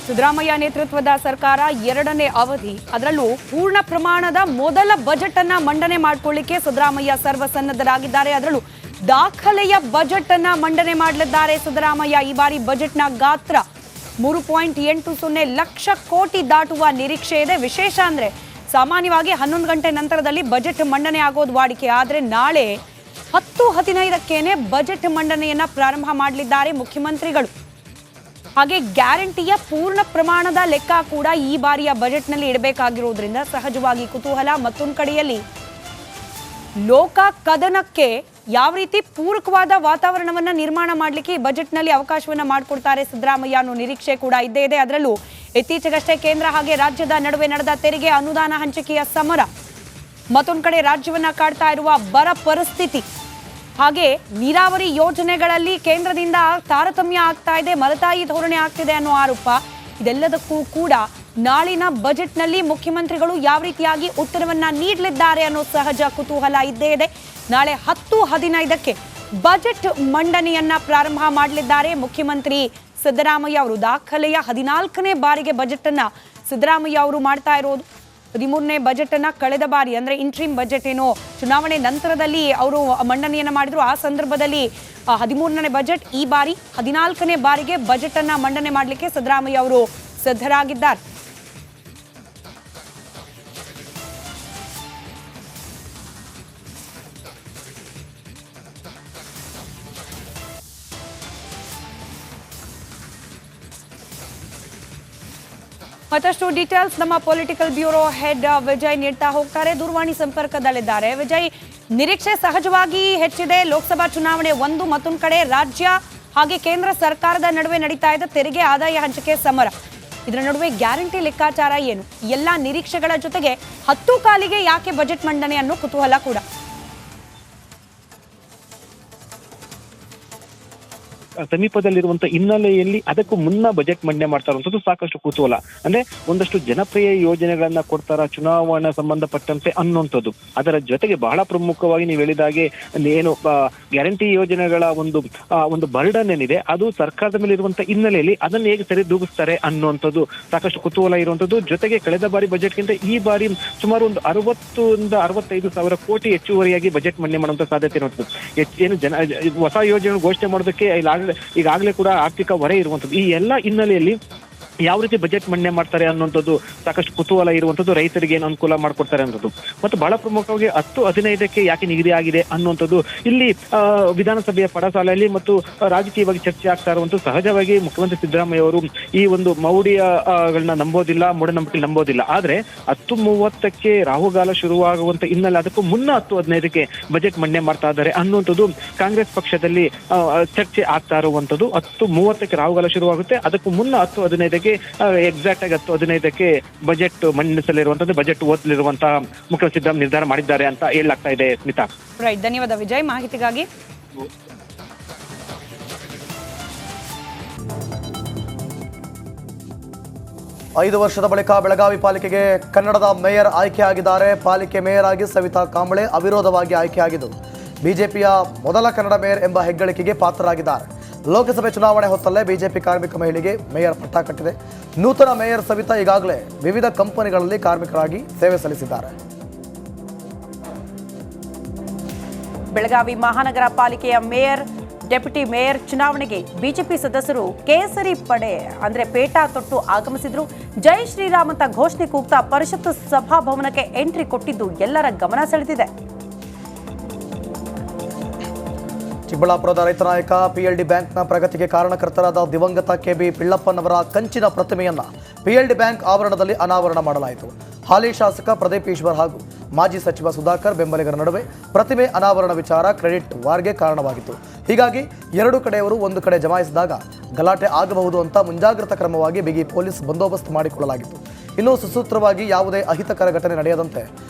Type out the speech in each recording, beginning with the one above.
ಸಿದ್ದರಾಮಯ್ಯ ನೇತೃತ್ವದ ಸರ್ಕಾರ ಎರಡನೇ ಅವಧಿ ಅದರಲ್ಲೂ ಪೂರ್ಣ ಪ್ರಮಾಣದ ಮೊದಲ ಬಜೆಟ್ ಅನ್ನ ಮಂಡನೆ ಮಾಡಿಕೊಳ್ಳಿಕ್ಕೆ ಸಿದ್ದರಾಮಯ್ಯ ಸರ್ವಸನ್ನದ್ಧರಾಗಿದ್ದಾರೆ. ಅದರಲ್ಲೂ ದಾಖಲೆಯ ಬಜೆಟ್ ಅನ್ನ ಮಂಡನೆ ಮಾಡಲಿದ್ದಾರೆ ಸಿದ್ದರಾಮಯ್ಯ. ಈ ಬಾರಿ ಬಜೆಟ್ನ ಗಾತ್ರ 3.80 ಲಕ್ಷ ಕೋಟಿ ದಾಟುವ ನಿರೀಕ್ಷೆ ಇದೆ. ವಿಶೇಷ ಅಂದ್ರೆ ಸಾಮಾನ್ಯವಾಗಿ 11 ಗಂಟೆ ನಂತರದಲ್ಲಿ ಬಜೆಟ್ ಮಂಡನೆ ಆಗೋದು ವಾಡಿಕೆ. ಆದರೆ ನಾಳೆ 10:15ಕ್ಕೇನೆ ಬಜೆಟ್ ಮಂಡನೆಯನ್ನ ಪ್ರಾರಂಭ ಮಾಡಲಿದ್ದಾರೆ ಮುಖ್ಯಮಂತ್ರಿಗಳು. ಹಾಗೆ ಗ್ಯಾರಂಟಿಯ ಪೂರ್ಣ ಪ್ರಮಾಣದ ಲೆಕ್ಕ ಕೂಡ ಈ ಬಾರಿಯ ಬಜೆಟ್ನಲ್ಲಿ ಇಡಬೇಕಾಗಿರುವುದರಿಂದ ಸಹಜವಾಗಿ ಕುತೂಹಲ. ಮತ್ತೊಂದು ಕಡೆಯಲ್ಲಿ ಲೋಕ ಕದನಕ್ಕೆ ಯಾವ ರೀತಿ ಪೂರಕವಾದ ವಾತಾವರಣವನ್ನ ನಿರ್ಮಾಣ ಮಾಡಲಿಕ್ಕೆ ಈ ಬಜೆಟ್ನಲ್ಲಿ ಅವಕಾಶವನ್ನ ಮಾಡಿಕೊಡ್ತಾರೆ ಸಿದ್ದರಾಮಯ್ಯ ಅನ್ನೋ ನಿರೀಕ್ಷೆ ಕೂಡ ಇದ್ದೇ ಇದೆ. ಅದರಲ್ಲೂ ಇತ್ತೀಚೆಗಷ್ಟೇ ಕೇಂದ್ರ ಹಾಗೆ ರಾಜ್ಯದ ನಡುವೆ ನಡೆದ ತೆರಿಗೆ ಅನುದಾನ ಹಂಚಿಕೆಯ ಸಮರ, ಮತ್ತೊಂದು ಕಡೆ ರಾಜ್ಯವನ್ನ ಕಾಡ್ತಾ ಇರುವ ಬರ ಪರಿಸ್ಥಿತಿ, ಹಾಗೆ ನೀರಾವರಿ ಯೋಜನೆಗಳಲ್ಲಿ ಕೇಂದ್ರದಿಂದ ತಾರತಮ್ಯ ಆಗ್ತಾ ಇದೆ, ಮಲತಾಯಿ ಧೋರಣೆ ಆಗ್ತಿದೆ ಅನ್ನೋ ಆರೋಪ. ಇದೆಲ್ಲದಕ್ಕೂ ಕೂಡ ನಾಳಿನ ಬಜೆಟ್ನಲ್ಲಿ ಮುಖ್ಯಮಂತ್ರಿಗಳು ಯಾವ ರೀತಿಯಾಗಿ ಉತ್ತರವನ್ನ ನೀಡಲಿದ್ದಾರೆ ಅನ್ನೋ ಸಹಜ ಕುತೂಹಲ ಇದ್ದೇ ಇದೆ. ನಾಳೆ 10:15ಕ್ಕೆ ಬಜೆಟ್ ಮಂಡನೆಯನ್ನ ಪ್ರಾರಂಭ ಮಾಡಲಿದ್ದಾರೆ ಮುಖ್ಯಮಂತ್ರಿ ಸಿದ್ದರಾಮಯ್ಯ ಅವರು. ದಾಖಲೆಯ 14ನೇ ಬಾರಿಗೆ ಬಜೆಟ್ ಅನ್ನ ಸಿದ್ದರಾಮಯ್ಯ ಅವರು ಮಾಡ್ತಾ ಇರೋದು. 13ನೇ ಬಜೆಟ್ ಅನ್ನ ಕಳೆದ ಬಾರಿ ಅಂದ್ರೆ ಇಂಟ್ರಿಮ್ ಬಜೆಟ್ ಏನೋ ಚುನಾವಣೆ ನಂತರದಲ್ಲಿ ಅವರು ಮಂಡನೆಯನ್ನ ಮಾಡಿದ್ರು. ಆ ಸಂದರ್ಭದಲ್ಲಿ 13ನೇ ಬಜೆಟ್, ಈ ಬಾರಿ 14ನೇ ಬಾರಿಗೆ ಬಜೆಟ್ ಅನ್ನ ಮಂಡನೆ ಮಾಡಲಿಕ್ಕೆ ಸಿದ್ದರಾಮಯ್ಯ ಅವರು ಸಿದ್ಧರಾಗಿದ್ದಾರೆ. ಮತ್ತಷ್ಟು ಡೀಟೇಲ್ಸ್ ನಮ್ಮ ಪೊಲಿಟಿಕಲ್ ಬ್ಯೂರೋ ಹೆಡ್ ವಿಜಯ್ ನೀಡ್ತಾ ಹೋಗ್ತಾರೆ. ದೂರವಾಣಿ ಸಂಪರ್ಕದಲ್ಲಿದ್ದಾರೆ. ವಿಜಯ್, ನಿರೀಕ್ಷೆ ಸಹಜವಾಗಿ ಹೆಚ್ಚಿದೆ. ಲೋಕಸಭಾ ಚುನಾವಣೆ ಒಂದು, ಮತ್ತೊಂದು ಕಡೆ ರಾಜ್ಯ ಹಾಗೆ ಕೇಂದ್ರ ಸರ್ಕಾರದ ನಡುವೆ ನಡೀತಾ ಇದೆ ತೆರಿಗೆ ಆದಾಯ ಹಂಚಿಕೆ ಸಮರ. ಇದರ ನಡುವೆ ಗ್ಯಾರಂಟಿ ಲೆಕ್ಕಾಚಾರ ಏನು? ಎಲ್ಲಾ ನಿರೀಕ್ಷೆಗಳ ಜೊತೆಗೆ 10 ಕಾಲಿಗೆ ಯಾಕೆ ಬಜೆಟ್ ಮಂಡನೆ ಅನ್ನೋ ಕುತೂಹಲ ಕೂಡ. ಸಮೀಪದಲ್ಲಿರುವಂತಹ ಹಿನ್ನೆಲೆಯಲ್ಲಿ ಅದಕ್ಕೂ ಮುನ್ನ ಬಜೆಟ್ ಮಂಡನೆ ಮಾಡ್ತಾ ಇರುವಂತದ್ದು ಸಾಕಷ್ಟು ಕುತೂಹಲ. ಅಂದ್ರೆ ಒಂದಷ್ಟು ಜನಪ್ರಿಯ ಯೋಜನೆಗಳನ್ನ ಕೊಡ್ತಾರ ಚುನಾವಣಾ ಸಂಬಂಧಪಟ್ಟಂತೆ ಅನ್ನುವಂಥದ್ದು. ಅದರ ಜೊತೆಗೆ ಬಹಳ ಪ್ರಮುಖವಾಗಿ ನೀವು ಹೇಳಿದಾಗೆ ಏನು ಗ್ಯಾರಂಟಿ ಯೋಜನೆಗಳ ಒಂದು ಬರ್ಡನ್ ಏನಿದೆ ಅದು ಸರ್ಕಾರದ ಮೇಲೆ ಇರುವಂತಹ ಹಿನ್ನೆಲೆಯಲ್ಲಿ ಅದನ್ನ ಹೇಗೆ ಸರಿದೂಗಿಸ್ತಾರೆ ಅನ್ನುವಂಥದ್ದು ಸಾಕಷ್ಟು ಕುತೂಹಲ ಇರುವಂತದ್ದು. ಜೊತೆಗೆ ಕಳೆದ ಬಾರಿ ಬಜೆಟ್ಗಿಂತ ಈ ಬಾರಿ ಸುಮಾರು ಒಂದು 60,000 to 65,000 ಕೋಟಿ ಹೆಚ್ಚುವರಿಯಾಗಿ ಬಜೆಟ್ ಮಂಡನೆ ಮಾಡುವಂತ ಸಾಧ್ಯತೆ ಇರುವಂತದ್ದು. ಏನು ಹೊಸ ಯೋಜನೆ ಘೋಷಣೆ ಮಾಡೋದಕ್ಕೆ ಈಗಾಗಲೇ ಕೂಡ ಆರ್ಥಿಕ ಹೊರೆ ಇರುವಂತದ್ದು. ಈ ಎಲ್ಲ ಹಿನ್ನೆಲೆಯಲ್ಲಿ ಯಾವ ರೀತಿ ಬಜೆಟ್ ಮಂಡನೆ ಮಾಡ್ತಾರೆ ಅನ್ನುವಂಥದ್ದು ಸಾಕಷ್ಟು ಕುತೂಹಲ ಇರುವಂತದ್ದು. ರೈತರಿಗೆ ಏನು ಅನುಕೂಲ ಮಾಡ್ಕೊಡ್ತಾರೆ ಅನ್ನೋದು ಮತ್ತು ಬಹಳ ಪ್ರಮುಖವಾಗಿ 10:15ಕ್ಕೆ ಯಾಕೆ ನಿಗದಿ ಆಗಿದೆ ಅನ್ನುವಂಥದ್ದು ಇಲ್ಲಿ ವಿಧಾನಸಭೆಯ ಪಡಸಾಲೆಯಲ್ಲಿ ಮತ್ತು ರಾಜಕೀಯವಾಗಿ ಚರ್ಚೆ ಆಗ್ತಾ ಇರುವಂತದ್ದು. ಸಹಜವಾಗಿ ಮುಖ್ಯಮಂತ್ರಿ ಸಿದ್ದರಾಮಯ್ಯ ಅವರು ಈ ಒಂದು ಮೌಢ್ಯಗಳನ್ನ ನಂಬೋದಿಲ್ಲ, ಮೂಢನಂಬಿಕೆ ನಂಬೋದಿಲ್ಲ. ಆದ್ರೆ 10:30ಕ್ಕೆ ರಾಹುಗಾಲ ಶುರುವಾಗುವಂತ ಹಿನ್ನೆಲೆ ಅದಕ್ಕೂ ಮುನ್ನ 10:15ಕ್ಕೆ ಬಜೆಟ್ ಮಂಡನೆ ಮಾಡ್ತಾ ಇದ್ದಾರೆ ಅನ್ನುವಂಥದ್ದು ಕಾಂಗ್ರೆಸ್ ಪಕ್ಷದಲ್ಲಿ ಚರ್ಚೆ ಆಗ್ತಾ ಇರುವಂತದ್ದು. 10:30ಕ್ಕೆ ರಾಹುಗಾಲ ಶುರುವಾಗುತ್ತೆ, ಅದಕ್ಕೂ ಮುನ್ನ 10:15ಕ್ಕೆ ಎಕ್ಸಾಕ್ಟ್ ಆಗಿ 10:15ಕ್ಕೆ ಬಜೆಟ್ ಮಂಡಿಸಲಿರುವಂತದ್ದು, ಬಜೆಟ್ ಓದಲಿರುವಂತಹ ಮುಖ್ಯಮಂತ್ರಿ ಸಿದ್ದರಾಮಯ್ಯ ನಿರ್ಧಾರ ಮಾಡಿದ್ದಾರೆ ಅಂತ ಹೇಳಲಾಗ್ತಾ ಇದೆ. ಸ್ಮಿತಾ, ರೈಟ್, ಧನ್ಯವಾದ ವಿಜಯ್ ಮಾಹಿತಿಗಾಗಿ. ಐದು ವರ್ಷದ ಬಳಿಕ ಬೆಳಗಾವಿ ಪಾಲಿಕೆಗೆ ಕನ್ನಡದ ಮೇಯರ್ ಆಯ್ಕೆಯಾಗಿದ್ದಾರೆ. ಪಾಲಿಕೆ ಮೇಯರ್ ಆಗಿ ಸವಿತಾ ಕಾಂಬಳೆ ಅವಿರೋಧವಾಗಿ ಆಯ್ಕೆಯಾಗಿದ್ದು ಬಿಜೆಪಿಯ ಮೊದಲ ಕನ್ನಡ ಮೇಯರ್ ಎಂಬ ಹೆಗ್ಗಳಿಕೆಗೆ ಪಾತ್ರರಾಗಿದ್ದಾರೆ. ಲೋಕಸಭೆ ಚುನಾವಣೆ ಹೊತ್ತಲ್ಲೇ ಬಿಜೆಪಿ ಕಾರ್ಮಿಕ ಮಹಿಳೆಗೆ ಮೇಯರ್ ಪಟ್ಟ ಕಟ್ಟಿದೆ. ನೂತನ ಮೇಯರ್ ಸವಿತಾ ಈಗಾಗಲೇ ವಿವಿಧ ಕಂಪನಿಗಳಲ್ಲಿ ಕಾರ್ಮಿಕರಾಗಿ ಸೇವೆ ಸಲ್ಲಿಸಿದ್ದಾರೆ. ಬೆಳಗಾವಿ ಮಹಾನಗರ ಪಾಲಿಕೆಯ ಮೇಯರ್, ಡೆಪ್ಯೂಟಿ ಮೇಯರ್ ಚುನಾವಣೆಗೆ ಬಿಜೆಪಿ ಸದಸ್ಯರು ಕೇಸರಿ ಪಡೆ ಅಂದ್ರೆ ಪೇಟಾ ತೊಟ್ಟು ಆಗಮಿಸಿದ್ರು. ಜೈ ಶ್ರೀರಾಮ್ ಅಂತ ಘೋಷಣೆ ಕೂಗ್ತಾ ಪರಿಷತ್ ಸಭಾಭವನಕ್ಕೆ ಎಂಟ್ರಿ ಕೊಟ್ಟಿದ್ದು ಎಲ್ಲರ ಗಮನ ಸೆಳೆದಿದೆ. ಚಿಕ್ಕಬಳ್ಳಾಪುರದ ರೈತ ನಾಯಕ PLD ಬ್ಯಾಂಕ್ನ ಪ್ರಗತಿಗೆ ಕಾರಣಕರ್ತರಾದ ದಿವಂಗತ KB ಪಿಳ್ಳಪ್ಪನವರ ಕಂಚಿನ ಪ್ರತಿಮೆಯನ್ನು PLD ಬ್ಯಾಂಕ್ ಆವರಣದಲ್ಲಿ ಅನಾವರಣ ಮಾಡಲಾಯಿತು. ಹಾಲಿ ಶಾಸಕ ಪ್ರದೀಪ್ ಈಶ್ವರ್ ಹಾಗೂ ಮಾಜಿ ಸಚಿವ ಸುಧಾಕರ್ ಬೆಂಬಲಿಗರ ನಡುವೆ ಪ್ರತಿಮೆ ಅನಾವರಣ ವಿಚಾರ ಕ್ರೆಡಿಟ್ ವಾರ್ಗೆ ಕಾರಣವಾಗಿತ್ತು. ಹೀಗಾಗಿ ಎರಡು ಕಡೆಯವರು ಒಂದು ಕಡೆ ಜಮಾಯಿಸಿದಾಗ ಗಲಾಟೆ ಆಗಬಹುದು ಅಂತ ಮುಂಜಾಗ್ರತಾ ಕ್ರಮವಾಗಿ ಬಿಗಿ ಪೊಲೀಸ್ ಬಂದೋಬಸ್ತ್ ಮಾಡಿಕೊಳ್ಳಲಾಗಿತ್ತು. ಇನ್ನು ಸುಸೂತ್ರವಾಗಿ ಯಾವುದೇ ಅಹಿತಕರ ಘಟನೆ ನಡೆಯದಂತೆ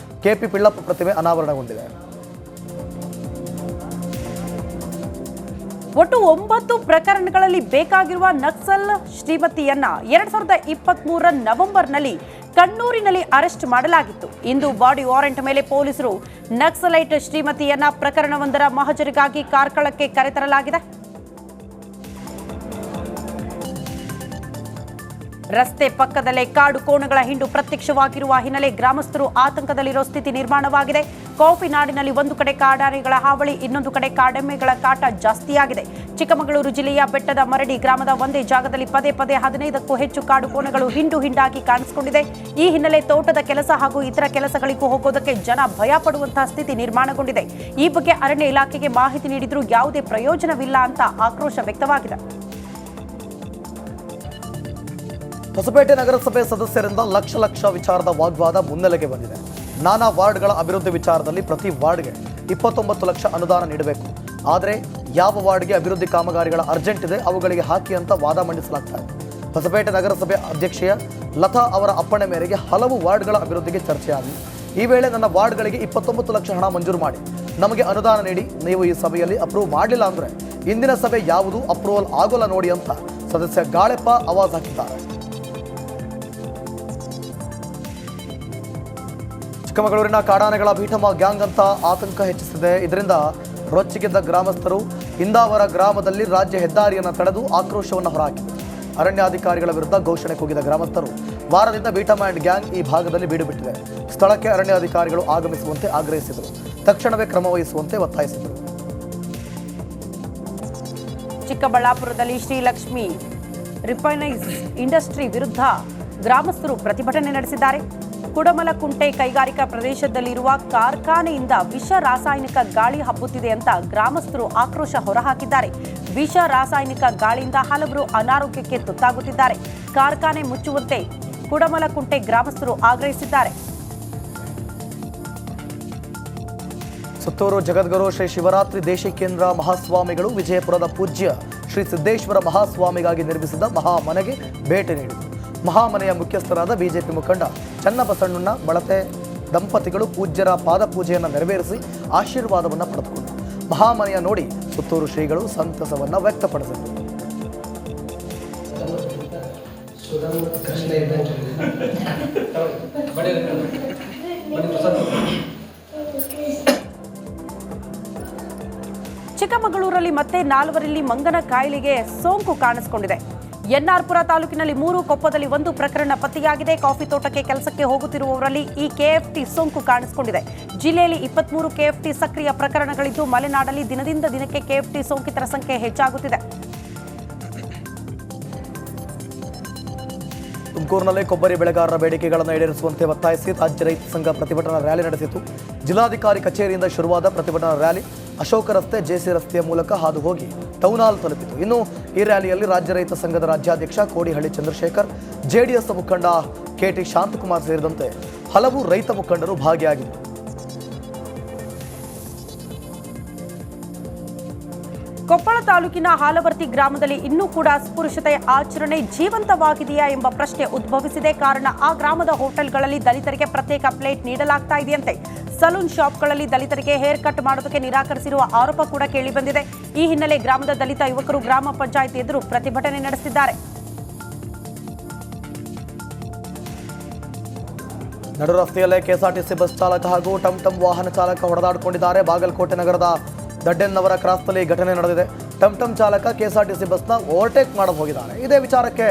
KP ಪಿಳ್ಳಪ್ಪ ಪ್ರತಿಮೆ ಅನಾವರಣಗೊಂಡಿದೆ. ಒಟ್ಟು 9 ಪ್ರಕರಣಗಳಲ್ಲಿ ಬೇಕಾಗಿರುವ ನಕ್ಸಲ್ ಶ್ರೀಮತಿಯನ್ನ 2023 ನವೆಂಬರ್ನಲ್ಲಿ ಕಣ್ಣೂರಿನಲ್ಲಿ ಅರೆಸ್ಟ್ ಮಾಡಲಾಗಿತ್ತು. ಇಂದು ಬಾಡಿ ವಾರೆಂಟ್ ಮೇಲೆ ಪೊಲೀಸರು ನಕ್ಸಲೈಟ್ ಶ್ರೀಮತಿಯನ್ನ ಪ್ರಕರಣವೊಂದರ ಮಹಜರಿಗಾಗಿ ಕಾರ್ಕಳಕ್ಕೆ ಕರೆತರಲಾಗಿದೆ. ರಸ್ತೆ ಪಕ್ಕದಲ್ಲೇ ಕಾಡು ಕೋಣಗಳ ಹಿಂಡು ಪ್ರತ್ಯಕ್ಷವಾಗಿರುವ ಹಿನ್ನೆಲೆ ಗ್ರಾಮಸ್ಥರು ಆತಂಕದಲ್ಲಿರೋ ಸ್ಥಿತಿ ನಿರ್ಮಾಣವಾಗಿದೆ. ಕಾಫಿ ನಾಡಿನಲ್ಲಿ ಒಂದು ಕಡೆ ಕಾಡಾನೆಗಳ ಹಾವಳಿ, ಇನ್ನೊಂದು ಕಡೆ ಕಾಡೆಮ್ಮೆಗಳ ಕಾಟ ಜಾಸ್ತಿಯಾಗಿದೆ. ಚಿಕ್ಕಮಗಳೂರು ಜಿಲ್ಲೆಯ ಬೆಟ್ಟದ ಮರಡಿ ಗ್ರಾಮದ ಒಂದೇ ಜಾಗದಲ್ಲಿ ಪದೇ ಪದೇ 15ಕ್ಕೂ ಹೆಚ್ಚು ಕಾಡು ಕೋಣಗಳು ಹಿಂಡು ಹಿಂಡಾಗಿ ಕಾಣಿಸಿಕೊಂಡಿದೆ. ಈ ಹಿನ್ನೆಲೆ ತೋಟದ ಕೆಲಸ ಹಾಗೂ ಇತರ ಕೆಲಸಗಳಿಗೂ ಹೋಗೋದಕ್ಕೆ ಜನ ಭಯ ಪಡುವಂತಹ ಸ್ಥಿತಿ ನಿರ್ಮಾಣಗೊಂಡಿದೆ. ಈ ಬಗ್ಗೆ ಅರಣ್ಯ ಇಲಾಖೆಗೆ ಮಾಹಿತಿ ನೀಡಿದ್ರೂ ಯಾವುದೇ ಪ್ರಯೋಜನವಿಲ್ಲ ಅಂತ ಆಕ್ರೋಶ ವ್ಯಕ್ತವಾಗಿದೆ. ಹೊಸಪೇಟೆ ನಗರಸಭೆ ಸದಸ್ಯರಿಂದ ಲಕ್ಷ ವಿಚಾರದ ವಾಗ್ವಾದ ಮುನ್ನೆಲೆಗೆ ಬಂದಿದೆ. ನಾನಾ ವಾರ್ಡ್ಗಳ ಅಭಿವೃದ್ಧಿ ವಿಚಾರದಲ್ಲಿ ಪ್ರತಿ ವಾರ್ಡ್ಗೆ 29 ಲಕ್ಷ ಅನುದಾನ ನೀಡಬೇಕು. ಆದರೆ ಯಾವ ವಾರ್ಡ್ಗೆ ಅಭಿವೃದ್ಧಿ ಕಾಮಗಾರಿಗಳ ಅರ್ಜೆಂಟ್ ಇದೆ ಅವುಗಳಿಗೆ ಹಾಕಿ ಅಂತ ವಾದ ಮಂಡಿಸಲಾಗ್ತಾ ಇದೆ. ಹೊಸಪೇಟೆ ನಗರಸಭೆ ಅಧ್ಯಕ್ಷೆಯ ಲತಾ ಅವರ ಅಪ್ಪಣೆ ಮೇರೆಗೆ ಹಲವು ವಾರ್ಡ್ಗಳ ಅಭಿವೃದ್ಧಿಗೆ ಚರ್ಚೆಯಾಗಿದೆ. ಈ ವೇಳೆ ನನ್ನ ವಾರ್ಡ್ಗಳಿಗೆ 29 ಲಕ್ಷ ಹಣ ಮಂಜೂರು ಮಾಡಿ ನಮಗೆ ಅನುದಾನ ನೀಡಿ, ನೀವು ಈ ಸಭೆಯಲ್ಲಿ ಅಪ್ರೂವ್ ಮಾಡಲಿಲ್ಲ ಅಂದರೆ ಇಂದಿನ ಸಭೆ ಯಾವುದು ಅಪ್ರೂವಲ್ ಆಗೋಲ್ಲ ನೋಡಿ ಅಂತ ಸದಸ್ಯ ಗಾಳೆಪ್ಪ ಆವಾಜ್ ಹಾಕಿದ್ದಾರೆ. ಚಿಕ್ಕಮಗಳೂರಿನ ಕಾಡಾನೆಗಳ ಭೀಟಮ್ಮ ಗ್ಯಾಂಗ್ ಅಂತ ಆತಂಕ ಹೆಚ್ಚಿಸಿದೆ. ಇದರಿಂದ ರೊಚ್ಚಿಗೆದ್ದ ಗ್ರಾಮಸ್ಥರು ಇಂದಾವರ ಗ್ರಾಮದಲ್ಲಿ ರಾಜ್ಯ ಹೆದ್ದಾರಿಯನ್ನು ತಡೆದು ಆಕ್ರೋಶವನ್ನು ಹೊರಹಾಕಿದರು. ಅರಣ್ಯಾಧಿಕಾರಿಗಳ ವಿರುದ್ಧ ಘೋಷಣೆ ಕೂಗಿದ ಗ್ರಾಮಸ್ಥರು ವಾರದಿಂದ ಭೀಟಮ್ಮ ಅಂಡ್ ಗ್ಯಾಂಗ್ ಈ ಭಾಗದಲ್ಲಿ ಬೀಡುಬಿಟ್ಟಿದೆ. ಸ್ಥಳಕ್ಕೆ ಅರಣ್ಯಾಧಿಕಾರಿಗಳು ಆಗಮಿಸುವಂತೆ ಆಗ್ರಹಿಸಿದರು. ತಕ್ಷಣವೇ ಕ್ರಮ ವಹಿಸುವಂತೆ ಒತ್ತಾಯಿಸಿದರು. ಚಿಕ್ಕಬಳ್ಳಾಪುರದಲ್ಲಿ ಶ್ರೀಲಕ್ಷ್ಮಿ ರಿಫೈನೈಸ್ ಇಂಡಸ್ಟ್ರಿ ವಿರುದ್ಧ ಗ್ರಾಮಸ್ಥರು ಪ್ರತಿಭಟನೆ ನಡೆಸಿದ್ದಾರೆ. ಕುಡಮಲಕುಂಟೆ ಕೈಗಾರಿಕಾ ಪ್ರದೇಶದಲ್ಲಿರುವ ಕಾರ್ಖಾನೆಯಿಂದ ವಿಷ ರಾಸಾಯನಿಕ ಗಾಳಿ ಹಬ್ಬುತ್ತಿದೆ ಅಂತ ಗ್ರಾಮಸ್ಥರು ಆಕ್ರೋಶ ಹೊರಹಾಕಿದ್ದಾರೆ. ವಿಷ ರಾಸಾಯನಿಕ ಗಾಳಿಯಿಂದ ಹಲವರು ಅನಾರೋಗ್ಯಕ್ಕೆ ತುತ್ತಾಗುತ್ತಿದ್ದಾರೆ. ಕಾರ್ಖಾನೆ ಮುಚ್ಚುವಂತೆ ಕುಡಮಲಕುಂಟೆ ಗ್ರಾಮಸ್ಥರು ಆಗ್ರಹಿಸಿದ್ದಾರೆ. ಸುತ್ತೂರು ಜಗದ್ಗುರು ಶ್ರೀ ಶಿವರಾತ್ರಿ ದೇಶಿಕೇಂದ್ರ ಮಹಾಸ್ವಾಮಿಗಳು ವಿಜಯಪುರದ ಪೂಜ್ಯ ಶ್ರೀ ಸಿದ್ದೇಶ್ವರ ಮಹಾಸ್ವಾಮಿಗಾಗಿ ನಿರ್ಮಿಸಿದ ಮಹಾಮನೆಗೆ ಭೇಟಿ ನೀಡಿದರು. ಮಹಾಮನೆಯ ಮುಖ್ಯಸ್ಥರಾದ ಬಿಜೆಪಿ ಮುಖಂಡ ಚನ್ನಬಸಣ್ಣನ ಬಳತೆ ದಂಪತಿಗಳು ಪೂಜ್ಯರ ಪಾದಪೂಜೆಯನ್ನು ನೆರವೇರಿಸಿ ಆಶೀರ್ವಾದವನ್ನು ಪಡೆದುಕೊಂಡರು. ಮಹಾಮನೆಯ ನೋಡಿ ಸುತ್ತೂರು ಶ್ರೀಗಳು ಸಂತಸವನ್ನು ವ್ಯಕ್ತಪಡಿಸಿದರು. ಚಿಕ್ಕಮಗಳೂರಲ್ಲಿ ಮತ್ತೆ 4 ಮಂಗನ ಕಾಯಿಲೆಗೆ ಸೋಂಕು ಕಾಣಿಸಿಕೊಂಡಿದೆ. ಎನ್ಆರ್ಪುರ ತಾಲೂಕಿನಲ್ಲಿ 3, ಕೊಪ್ಪದಲ್ಲಿ 1 ಪ್ರಕರಣ ಪತ್ತೆಯಾಗಿದೆ. ಕಾಫಿ ತೋಟಕ್ಕೆ ಕೆಲಸಕ್ಕೆ ಹೋಗುತ್ತಿರುವವರಲ್ಲಿ ಈ ಕೆಎಫ್ಟಿ ಸೋಂಕು ಕಾಣಿಸಿಕೊಂಡಿದೆ. ಜಿಲ್ಲೆಯಲ್ಲಿ 23 ಕೆಎಫ್ಟಿ ಸಕ್ರಿಯ ಪ್ರಕರಣಗಳಿದ್ದು ಮಲೆನಾಡಲ್ಲಿ ದಿನದಿಂದ ದಿನಕ್ಕೆ ಕೆಎಫ್ಟಿ ಸೋಂಕಿತರ ಸಂಖ್ಯೆ ಹೆಚ್ಚಾಗುತ್ತಿದೆ. ತುಮಕೂರಿನಲ್ಲಿ ಕೊಬ್ಬರಿ ಬೆಳೆಗಾರರ ಬೇಡಿಕೆಗಳನ್ನು ಈಡೇರಿಸುವಂತೆ ಒತ್ತಾಯಿಸಿ ರಾಜ್ಯ ರೈತ ಸಂಘ ಪ್ರತಿಭಟನಾ ರ್ಯಾಲಿ ನಡೆಸಿತು. ಜಿಲ್ಲಾಧಿಕಾರಿ ಕಚೇರಿಯಿಂದ ಶುರುವಾದ ಪ್ರತಿಭಟನಾ ರ್ಯಾಲಿ ಅಶೋಕ ರಸ್ತೆ, ಜೆಸಿ ರಸ್ತೆಯ ಮೂಲಕ ಹಾದು ಹೋಗಿ ಟೌನ್ ಹಾಲ್ ತಲುಪಿತು. ಇನ್ನು ಈ ರ್ಯಾಲಿಯಲ್ಲಿ ರಾಜ್ಯ ರೈತ ಸಂಘದ ರಾಜ್ಯಾಧ್ಯಕ್ಷ ಕೋಡಿಹಳ್ಳಿ ಚಂದ್ರಶೇಖರ್, ಜೆಡಿಎಸ್ ಮುಖಂಡ ಕೆಟಿ ಶಾಂತಕುಮಾರ್ ಸೇರಿದಂತೆ ಹಲವು ರೈತ ಮುಖಂಡರು ಭಾಗಿಯಾಗಿದ್ದರು. ಕೊಪ್ಪಳ ತಾಲೂಕಿನ ಹಾಲವರ್ತಿ ಗ್ರಾಮದಲ್ಲಿ ಇನ್ನೂ ಕೂಡ ಅಸ್ಪೃಶ್ಯತೆ ಆಚರಣೆ ಜೀವಂತವಾಗಿದೆಯಾ ಎಂಬ ಪ್ರಶ್ನೆ ಉದ್ಭವಿಸಿದೆ. ಕಾರಣ ಆ ಗ್ರಾಮದ ಹೋಟೆಲ್ಗಳಲ್ಲಿ ದಲಿತರಿಗೆ ಪ್ರತ್ಯೇಕ ಪ್ಲೇಟ್ ನೀಡಲಾಗ್ತಾ ಇದೆಯಂತೆ. ಸಲೂನ್ ಶಾಪ್ಗಳಲ್ಲಿ ದಲಿತರಿಗೆ ಹೇರ್ ಕಟ್ ಮಾಡೋದಕ್ಕೆ ನಿರಾಕರಿಸಿರುವ ಆರೋಪ ಕೂಡ ಕೇಳಿಬಂದಿದೆ. ಈ ಹಿನ್ನೆಲೆ ಗ್ರಾಮದ ದಲಿತ ಯುವಕರು ಗ್ರಾಮ ಪಂಚಾಯತ್ ಎದುರು ಪ್ರತಿಭಟನೆ ನಡೆಸಿದ್ದಾರೆ. ನಡು ರಸ್ತೆಯಲ್ಲೇ ಕೆಎಸ್ಆರ್ಟಿಸಿ ಬಸ್ ಚಾಲಕ ಹಾಗೂ ಟಮ್ ವಾಹನ ಚಾಲಕ ಹೊಡೆದಾಡಿಕೊಂಡಿದ್ದಾರೆ. ಬಾಗಲಕೋಟೆ ನಗರದ ದಡ್ಡೆನ್ನವರ ಕ್ರಾಸ್ನಲ್ಲಿ ಘಟನೆ ನಡೆದಿದೆ. ಟಮ್ ಚಾಲಕ ಕೆಎಸ್ಆರ್ಟಿಸಿ ಬಸ್ನ ಓವರ್ಟೇಕ್ ಮಾಡಲು ಹೋಗಿದ್ದಾರೆ. ಇದೇ ವಿಚಾರಕ್ಕೆ